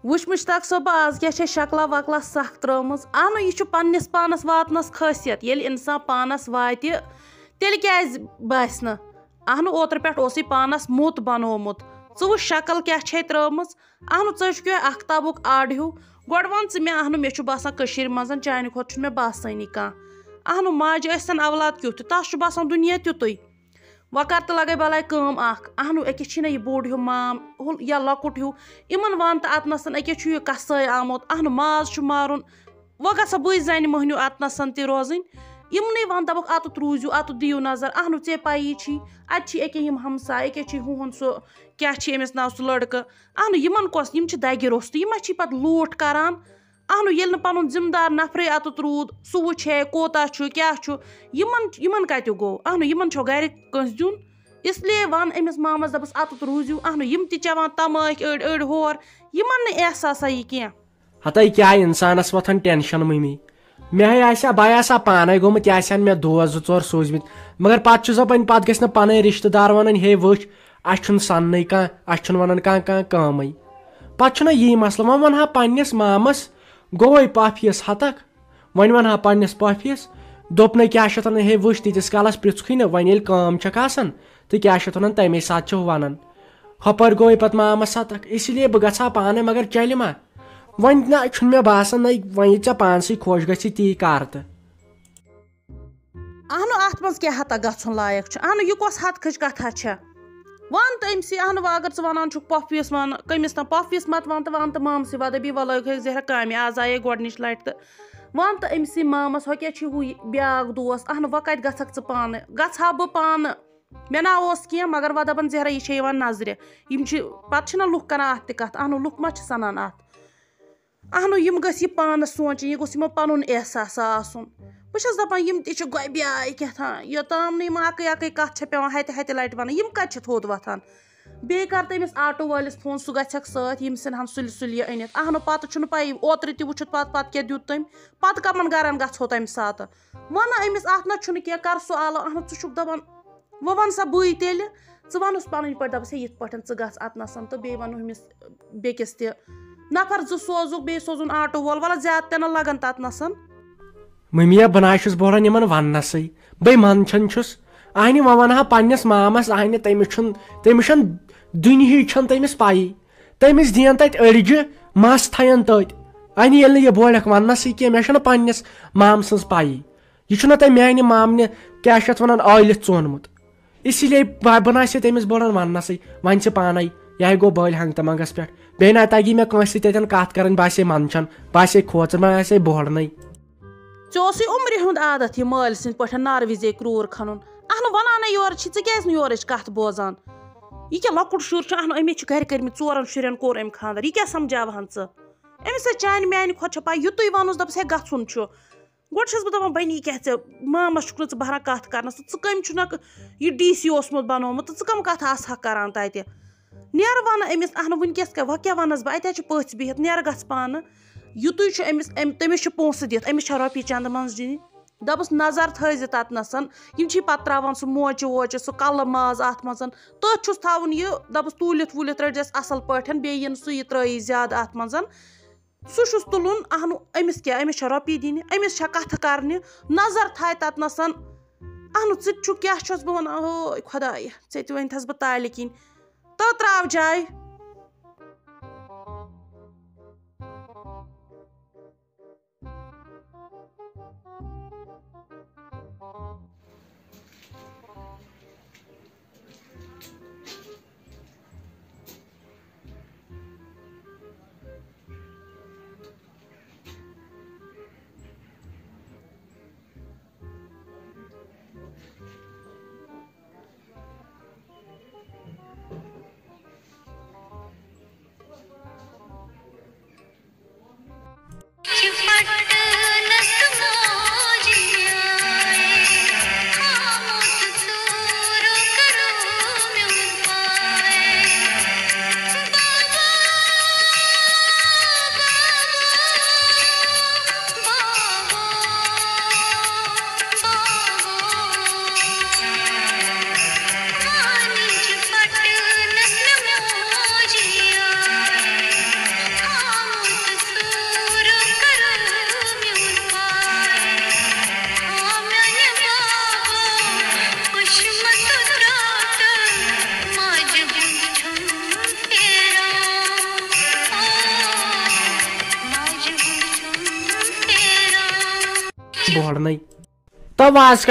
वुच मुश्ताक सोब आज क्या शक्ला वक्ला सख त्रमज अन यह पन्निस पानस वातनस खासियत ये इंसान पानस वात तेल क्या बास न अहन ओतर पे उस पानस मुत बनोमुत वो शक्ल क्या त्रमज अहन चुक अख्ताबुक आड़ हूँ गोड वन मे अहन मे बासान मज चान खोत मे बासानी कह अहन माज सन औलाद क्युत तस बासान दुनिया तुत वकर तो लगे बलाय कम अहन अकिस यह बोड़ हूँ माम या लकुट हूँ इन वन तो अतनसन अकिस यह कसाई आमुत अहन माज मारुन वो गा बज जन महनू अतनसन रोजन यमन वन दपक अत रूजू अत दियो नजर अहन ऐ पी अत हमसाय अके हून सो क्या अमिस नाव सह लड़क अहन इन कस दगि रोस्त यह पे लूट करान अहन ये पन जिम्मेदार नफरे अत रूद सह वुचे कोता क्या इन कत गो अहन इन गर कंस दिन इसलिए वन अमिस मामस दपस अत रूजू अहन यम चवान तमाक अड़ अड़ होर इन एहसासा यह क्या हत क्या इंसानस वथन टेंशन मम्मी मे बह पाने गोमुत यह मे दोस जो चोर सूजमित मगर पे गि पन रिश्तेदार वन हे वुच अन सन कह वन कम पे यही मसल वो वन पन्नस मामस गोवे पाफियस हतक वन वन पन्नस पाफियस दोप न क्या हे वुच तीस कालस पृथुक वन ये कम तो क्या वन तमे सात वन हपर गोवे पे मामस हतक इसलिए बह गा पाने मगर चल मा वन मे बासान न वन ऐ पानस खुश गी ती कर तो अहन अत मज क्या हता गन लायक अहन यह कस हत खच कथा वन तो अमस अहन अगर वन पफियस वन कमिस ना पफियस मत वन तो मामस वदबी वल जहर काम आज आये गोडनिच लट तो वन तो अमस मामस हो क्या हू ब्याक दोस अहन वह कत गक पान गहा बह पान मे ना कह मगर वह दपन जहरा यह नजर पे लुक कर अत कत अहन लुक मा सनान अत अहन यम गि पान सोचन यह गोस पन एहसास आसन बस दपान यम तब्याय क्या योतान अक कत पे हत हत लट वन यम कत थोद वथान बे कर तमिस आटो वालिस फोन सह गक सत यम सन सुल सुल अनित अहन पे पी ओतर त वुचत पे क्या दुत तम पे कमन गरन गो तम सात वन अमिस अत ना क्या कर सह आलो अहन ुक दपान वो वन सा बी तेल वनुस पन पे दपस ये पे गस अतनसन तो बे वनो अमिस बेकिस नफर जो सोजुक बे सोजुन आटो वोल वाला ज्यादा ते लगन ततनसन मम्मी बना बोलान इन वनस बे मंचन अहन वह वन पन्नस मामस अहन तमिस दुनिया तमिस पाई तमिस दिन तत अड़ज मस थन तथ अहन ये बोलक वनस कह मे पन्नस माम सज पाई यह तम माने मामन क्या वन आलित चोनमुत इसलिए बना तमिस बोलान वनस वन पान यह गो बल हंग तमंगस पे बे ना तगी मे कंस तन कत कर बासे मंचन बासे खोचन बासे बोहन चोस उम्र हुंद आदत यह माल सिंद पे नार विजे क्रूर खनुन अहन वनान योर क्या योर कत बोजान यह क्या लकुट शुर अहन अमिस गर कर चोरन शुरन कोर अम खानदार यह क्या समझावान अमिस चान माने खोत पा युत वनुस दपस हे गुन गोड बह दपान बनी क्या मामस बहरान कत कर कम यह DC ओसमुत बनोमुत तो कम कत आसहा करान तत नेर वन अमिस अहन वनकस वह क्या वनस बह अत पथ बिहत नेर गस पान युत तमिस पोस दित अमिस रोपये चंद मज दिन दपस नजर थज ततनसन पे त्रावान सह मोचे वोचे सह कल माज अत मज तथ थवन यह दपस तूलित वूलित रटस असल पे बे सह यह त्री ज्यादा अत मज सह तुलन अहन अमिस क्या अमिस रोपये दिन अमिस कथ कर नजर थाय ततनसन अहन क्या बह वन ओ खुदाय ऐ वन थस बह ताल किन तो त्राव जाय बोड़न तो वाज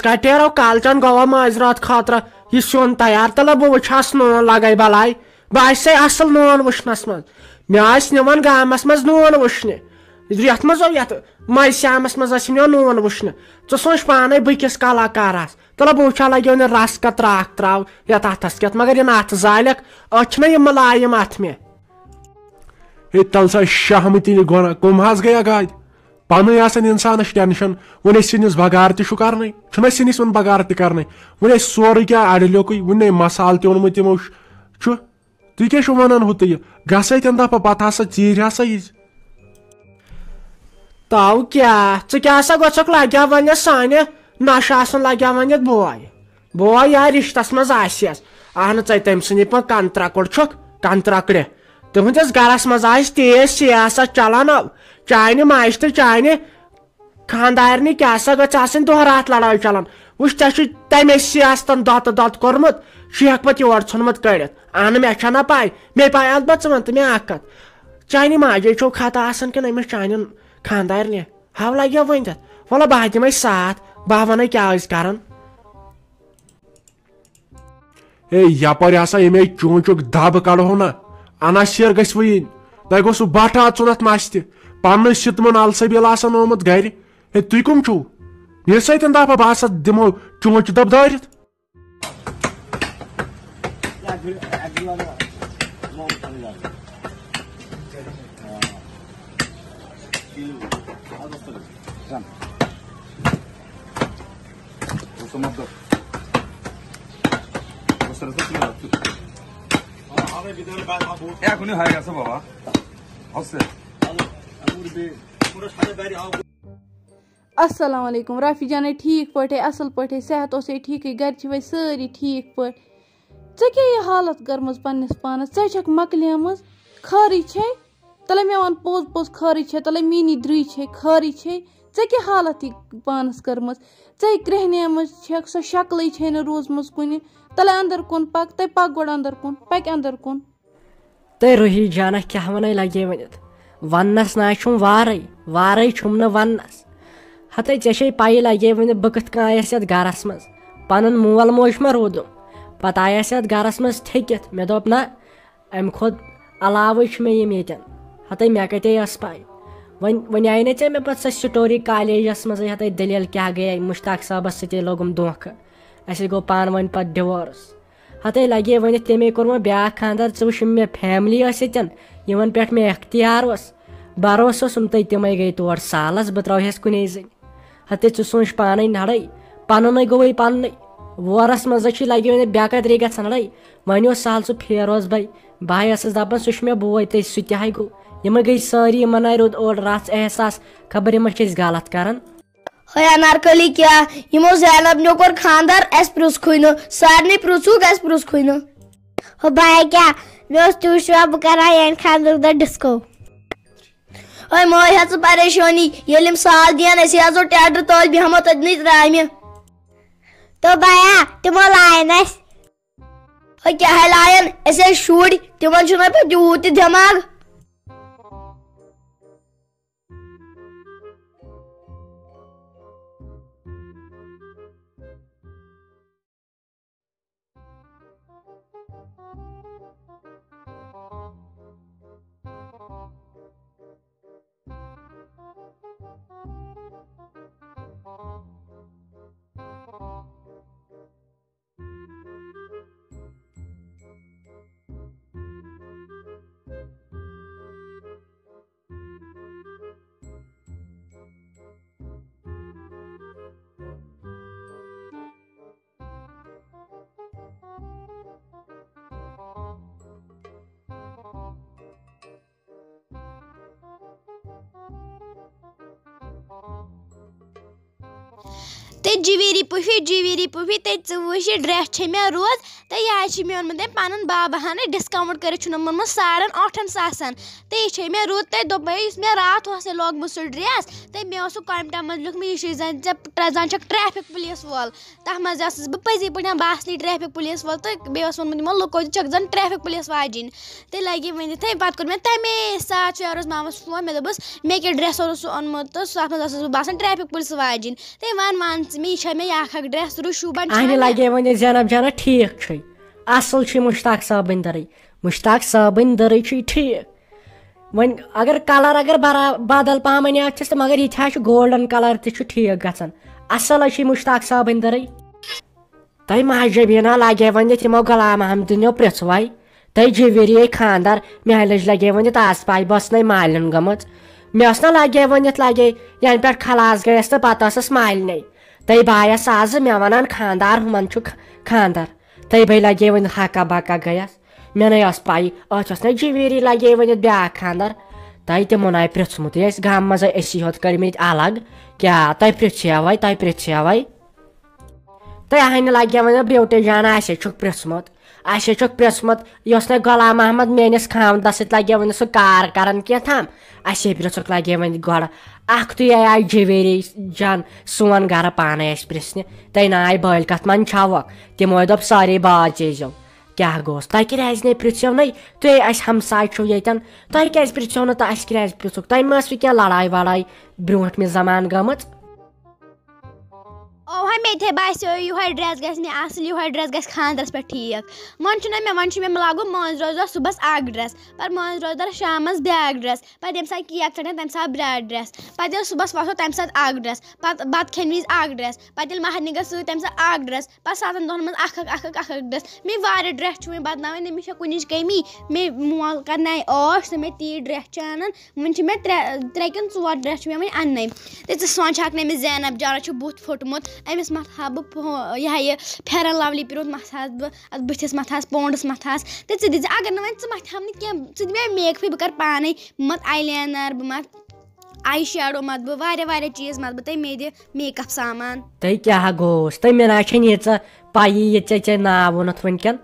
कटेरो कालचन गवा माजरात खातर यह सोन तैयार तल बह वस नून लगे बलाई बह असल नून वुनस मज मे निवान गामस मज नून वुने यथ मज मज श्यामस मज नून वुने च सोच पाने बह किस कलाकारस तल बह वुचा लगे रस का त्राक त्राव ये अथस कत मगर इन अथ जालक अ मुलायम अथ मे तल सा शहमती गोना कम गया गाद पन इंसान टेंशन वन सिनिस बगार तन सिनिस वन बगार तन वन सोरे क्या अड़ल्योक वन मसाल तोनमुत तमो तुह क्या वन हु तुह गस दप पत हसा चीर हसा तो क्या क्या गोक लगे वन साने नशा लगे वन बोय या रिश्तस मज आहन तम सी पे कन त्रकुड़ कन त्रकड़ तुहस गरस मज तेज सियासत चलान चाने माज तो चाने खानदारनी क्या गन दह रात लड़ाई चलान वुच तमे सियासतन दत कोर्मुत शेख पे योर ोनमुत कड़ित अहन मे ना पाई मे पाई अलबत् वन तो मे कत चाने माजे छो खता कि अमिस चान खानदारनी हाव लगे वन वल बह दिम साथ बह वन क्या कर यपर हसा ये चूचुक दब कड़ो ना अना शेर गस वन तह गो बट अचुन मस तन सितमन अलसबील ओमुत गर तुम कम छो ये सतन दप बह दिमो चूच दब दारित এখনই হয়ে গেছে বাবা হচ্ছে अस्सलाम वालेकुम राफी जाने ठीक पे असल पे सेहत ठीक घर वे सारी ठीक पे क्या यह हालत कर्म पन्नस पानस च मकलियम खारी छे तले मे वन पोज पोज खारी छे तले मीनी द्री छे खारी छे क्या हालत पानस कर्म क्रहनेम सो शक्ल छे न रोजम कुन तले अंदर कुन पक तय पक गोड़ अंदर कुन पक अंदर कुन तो रुही जाना क्या वन लगे वनस ना वारे वारे छुम न वनस हते ऐसे पाई लगे वन बह कत आयस ये गरस मज पन मोल मोज मे रोदुम पत आयस ये गरस मज थकित मे दोप ना अम खुद अलाव मे यम यन हते मे कते पाई वन आई ना ऐ मे पे सो स्टोरी कॉलेजस मज हते दलील क्या गई मुश्ताक साहबस सते लोगम धोख अस गो पान वन पे डिवोर्स हते लगे वन तमे कोर ब्या खानदार च मे फैमिली यमन पे मे अख्तियार भरोस तो तमें गई तोर सालस बह त्रोहस कुन जन हते च सोच पान नड़े पन गई पन वोरस मज लगे वन ब्या कतरी ग लड़ाई वन सहल सह फेरोज भाई बह दपान सह मे बोय तो सह गो यम गई सारी यमन आय रोद ओड रच एहसास खबर यम गलत करान अनारकली क्या यमो ज़ैनब नो कोर खानदार एस प्रुस खुइन सारने प्रुसुक एस प्रुस खुइन हो बाय क्या मे ट्यूशन अब करा यान खानदार द डिस्को ओए मोय हस परेशानी येलिम साल दियन एस याजो टेडर तोल भी हम तदनी त्रामे तो बाया तुम लायन एस ओ क्या है लायन ऐसे शूड तुम छुना पे जूत दिमाग ते जीवीरी पुफी ते वुश ड्रेस मे रोज तो यह मे ओनमुत पन बाबा हन डिस्काउंट कर मोनमुत 8,500 तो यह मे रुत तो दोप मे रात लोगमुत सह ड्रेस तो मे कमेंटा मज लिखमुत यह जान ट्रैफिक पुलिस वोल तथ मज बह पजी पे बासनी ट्रैफिक पुलिस वोल तो बे वोनमुत लुको जन ट्रैफिक पुलिस वाजिन तो लगे वन पे कोर मे तमे साथ यारों मामस फोन मे दोपस मे क्या ड्रेस ओनमुत तो सह मज बासान ट्रैफिक पुलिस वाजिन तो वन मे यह मे यह ड्रेस रु शुबन लगे वन जैनब जाना ठीक असल मुश्ताक साबन दरई ठीक वन अगर कलर अगर बदल पहम तो मगर यह गोल्डन कलर ठीक गसान असल मुश्ताक साबन दरई तय महजबीना लगे वन तमो गुलाम अहमद पृथ्वे तय जवेरी खानदार महल लगे वन आस पाई बस मालन गमत मे ना लगे वन लगे यान पे खलास गयस तो पत मालने तय बायस आज मे वन खानदार हुमन खानदार तय भाई लगे वन हका बका गयस मे न पाई अस ना जवेरी लगे वन ब्या खानदार तय तमो आय पृथमुत गम मज होत कर्म अलग क्या तय पृथ्वे तय हन लगे वन ब्यूटी जान पृथमुत पृथमुत ना गुलाम अहमद मेनिस खामदस सत लगे वन सह कार करान क्या थाम पृथुक लगे वन गोड़ अख्तुय आय जवेरी जान सोन गर पान पृथ्न तय ना आय बल कत मन छवक तमो दोप सारे बाज चीजो क्या गोस तय क्या पृथ्व नई तुम अस हमसाय छो यन तय क्या पृथ्व न तो अस क्या पृथुक तय मस क्या लड़ाई वड़ाई ब्रोट मे जमान गमत ओह मे थे बास्यो यह ड्रेस गसल यह ड्रेस ग खानदरस पे ठीक वन मे लागो मज रोजर सुबह अग ड्रेस पर मज रोजर शाम ब्या ड्रेस पे तम सात केक चटान तम सात ब्रेड ड्रेस पे सुबह वसो तम सात अग ड्रेस बत खेन विज अग ड्रेस पे महरनी गो तम सात अग ड्रेस पे 7 दोहन मज अख ड्रेस मे वारे ड्रेस मे बदनावन मे कुछ कमी मे मोल कर आश तो मे ती ड्रेस चान वन मे 3 कि 4 ड्रेस मे वन अन्न तो सोच हक मे जैनब जाना बुत फुटमुत अमिस मत हा बह यह फेरन लवली पिरोत मत बह बुथिस मत पोंडस मत तो दी अगर न वन मत हम मे मेकअप बह कर पाने मत आईलाइनर बह मत आई शेडो मत बह वारे चीज मत बह मे दि मेकअप सामान तय क्या गोस तय मे ना पाई ये नाव वोनत वनकन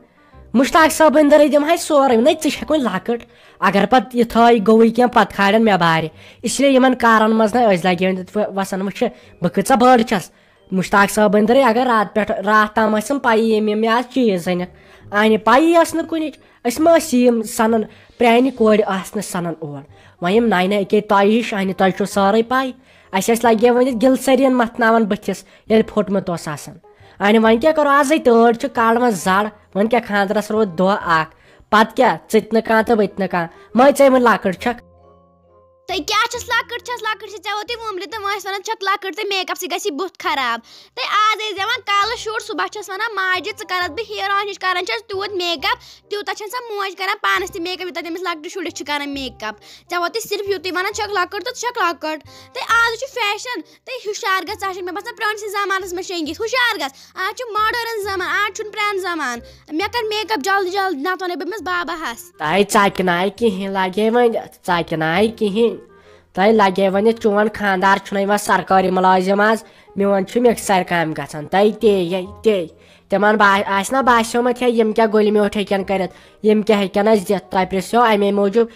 मुश्ताक साबन दरई दिम सोरे न वन लकट अगर पे यह गई क्या पे खाड़न मे बार इसलिए इन कारन मज लगे वसन वो बह कचा बड़ छस मुश्ताक साबन दरई अगर रात ताम पाई मे आज चीज अन पाई कुन यम सनन प्रान कोर सनन और वह नई नई अके तय हिश अन तुम सारे पाई अस लगे वन गिलसरीन मतनावन बथिस ये फुटमुत अन वन क्या करो आज तड़ कल जड़ वन क्या खानदरस रो दह पत क्या चत न तो बत न मै वन लकट छक तो क्या लकट वो तुम वुमल तो वह वन लकट तो मेकअप सह बुत खराब तो आज दिवान कल शूट सुबह वन माजे कर बह हीरोइन हिश कर तूत मेकअप तूत सह मोज कर पानस तक मेकअप यूत तमिस लकट शुरिस कर मेकअप वो तो सिर्फ यूत वन लकट तो लकट तो आज फैशन तो हुशार गि मे बसान प्रस जमानस मे शेंगित हुशार ग आज मॉडर्न जमान आज प्रान जमान मे कर मेकअप जल्दी जल्दी ना तो बस बाबा हस तय कहीं लगे वन कहीं तय लगे वन चोन खानदार वन सरकारी मुलाजिम आज मोन मिक्सर काम गसान तय ते तिमन ना बास्योमत यम क्या गुल म्योट हेकन कर क्या हेकन दिथ तय पृथ्यो अमे मूजूब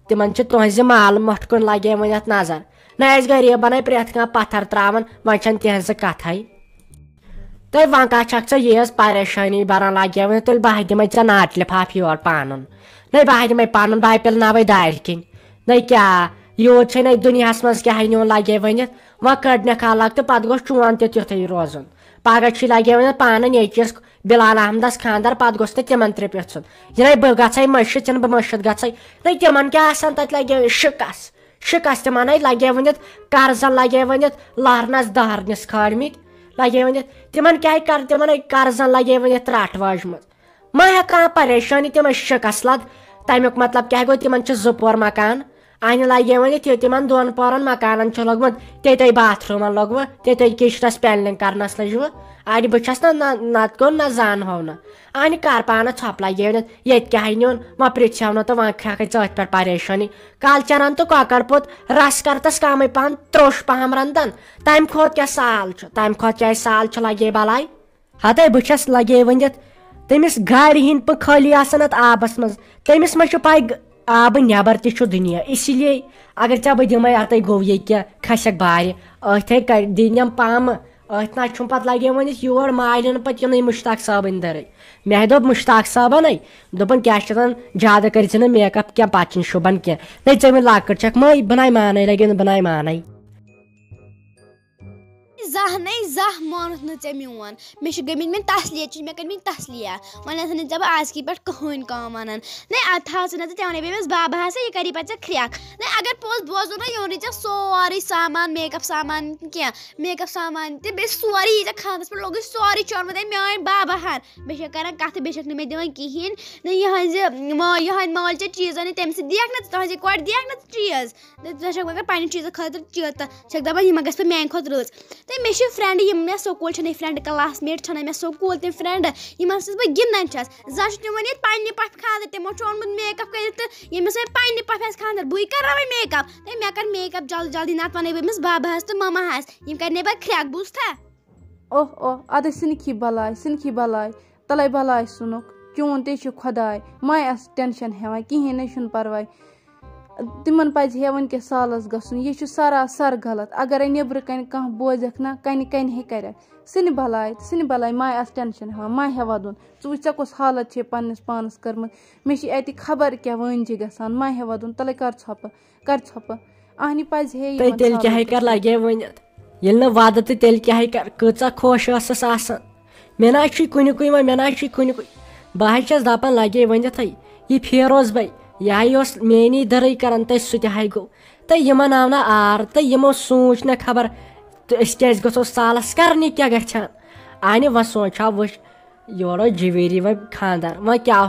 तिमन तुज माल मटकुन लगे वन नजर न गरीबन प्रेथ कह पत्थर त्रावन वन तिहज कथ तय वन कह यह परेशानी बरान लगे वन तुल बह दिमे ऐ नाट लिफाफ योर पान न बह दिमे पन बह पिल नवे दार किन न क्या यूत न दुनिया मज क्या नो लगे वन वह कड़नक अलग तो पे गो चोन तुथ रोजन पगह लगे वन पान नचिस बिलाल अहमदस खानदार पे गोस तिमन त्रे पृथुन यह बह ग मशित बह मशित ग न तिमन क्या तत लगे शिकस तिमन लगे वन कर्जन लगे वन लहरनस दहरनस खाड़मित लगे वन तिमन क्या कर तिमन कर्जन लगे वन त्रट वाजम मा कह परेशानी तिम शिकस लद तमुक मतलब क्या गो तिमन 2 पोर मकान अन लगे वन तिमन 2 पोरन मकान लोगमुत ते बाथरूम लोगव ते किचनस पेलिंग करनस लजव अरे बस नत गो न जान हो न अने कर पान छप लगे ये क्या नुन वह पृछव न तो वह खा चौथ पे परेशानी कल चरन तो ककड़ पुत रस करतस कम पहन त्रोश पहम रंदन तम खोत क्या साल तम खोत क्या साल लगे बलाई हते बस लगे वनित तमिस गाड़ हिंद पे खाली आसन आबस मज तमिस मे पाई आब नबर तु दुनिया इसलिए अगर चे बह दिमे अत गो ये क्या खसक बार अथ दिनम पम अथ ना पे लगे वन योर मालन पे इन मुश्ताक साबन दर मे दोप मुश्ताक साबन दोपन क्या ज्यादा कर मेकअप क्या पे शुबन क्या नहीं चे लकट चक मई बनाई मान लगे बनाई मान Zah नहीं zah मानुस न चे मोन मे गमित मे तसलिया मे कर तसलिया वन जब आज की पे कहन कम वन नहीं अथा वन बेस बाबा हसा यह करी पे ख्रेक नहीं अगर पोज बोजो ना योन चे सोरी सामान मेकअप सामान क्या मेकअप सामान बे सोरी ये खानस पे लोग सोरी चोरमत मान बाबा हन बे कर कत बे मे दिवान कहें यह माल चे चीज तम देख ना तुझे कोट देख ना चीज मगर पे चीज खतर दपान यह गस पे मान खुद रज मे फ्रेंड मे स्कूल फ्रेंड क्लासमेट मे स्कूल तम फ्रेंड यमस बह गिंदान जा तम वन पे पफ खानर तमो ओनमुत मेकअप कर यमिस पे पफ खानर बह कर मेकअप मे कर मेकअप जल्दी जल्दी नत वन बमिस बाबा तो ममा हस यम कर बह ख्रेक बूझा ओह ओह अद सिनखी बलाय तले बलाय सुनुक चोन ते खुदाय माय अस टेंशन हेवान कहें न परवाय तिमन पज हे वन के सालस गसन यह सरासर गलत अगर नबर कन कह बोजक ना कन कन हे कर सिन बलाय माय अस टेंशन हेवान माय हे वदन चु चे कुछ हालत पन्नस पानस कर्म मे अत खबर क्या वन गसान माय हे वदन तले कर छप अहनी पज हे तेल क्या कर लगे वन ये वद तो तेल क्या कर कचा खुश मे ना कुन मे ना कुन बह दपान लगे वन यह फेरोज भाई यह मेनी दर कर सह गो तो यमन आव ना आर तो यमो सोच न खबर तो क्या गो सालस करने क्या गछान आने वह सोचा वुच योर जवेरी व खानदार वह क्या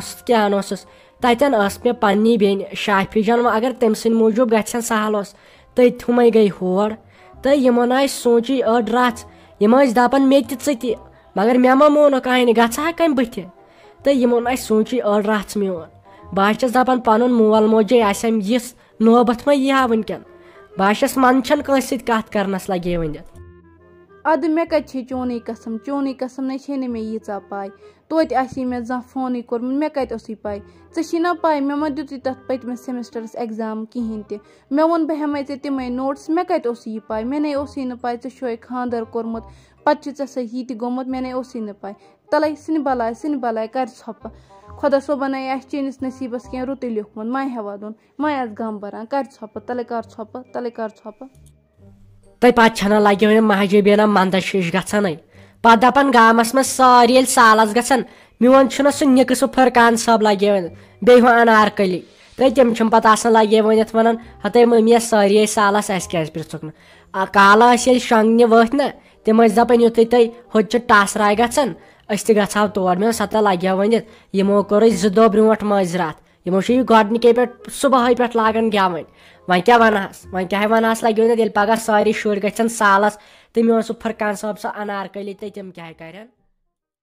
तन मे पन्नी बेन शाफी जान अगर तम सद मूजूब गन सहल तो थुमे गई होर तो यमन आय सोची अड़ रच यम दपान मे ती मगर मे मा मोन कहीं गहा कम बुथ तो यमन आय सोची अड़ रच मोन बह दपान पन मोल मोजे आसम यिस नौबत मा यह वनकन बह मन कस कत करनस लगे वन अद मे कत चोनी कसम न मे यीचा पाई तोत मे जा फोन कोर्मुत मे कत पाई ऐना पाई मे मा दुत तथ पतम सेमेस्टरस एग्जाम कहें ते मे वो बह हेमे तिमे नोट्स मे कत यह पाई मे न पाई ऐ खानदर कोर्मुत पे सही गोमुत मे न पाई तले सिन बलाय कर छप खुदा सोबन चेनिस नसीबस क्या रुत लिखमुत माय हे वदन माय गम बरान कर छप तले कर छप तो पे लगे महजबीना मंद शीश गन पे दपान गामस मे सारी सालस गन मोन सह निक सह फरकान साहब लगे वन बे अनारकली तो तम पे लगे वनित वन हते मम्मी सारी सालस अस क्या पृथुक न काल शंगन वथ न तम दपान युत तुम होद टसराय गन गो तौर मे सता लगे वनित यमो कोर 2 दो ब्रोट मजरात यमो गोडनिके पे सुबह पे लागान गेवन वह क्या वनस लगे वन पगह सारी शुर गन सालस तो मे सह फरकान साहब सह अनारकली तो तम क्या कर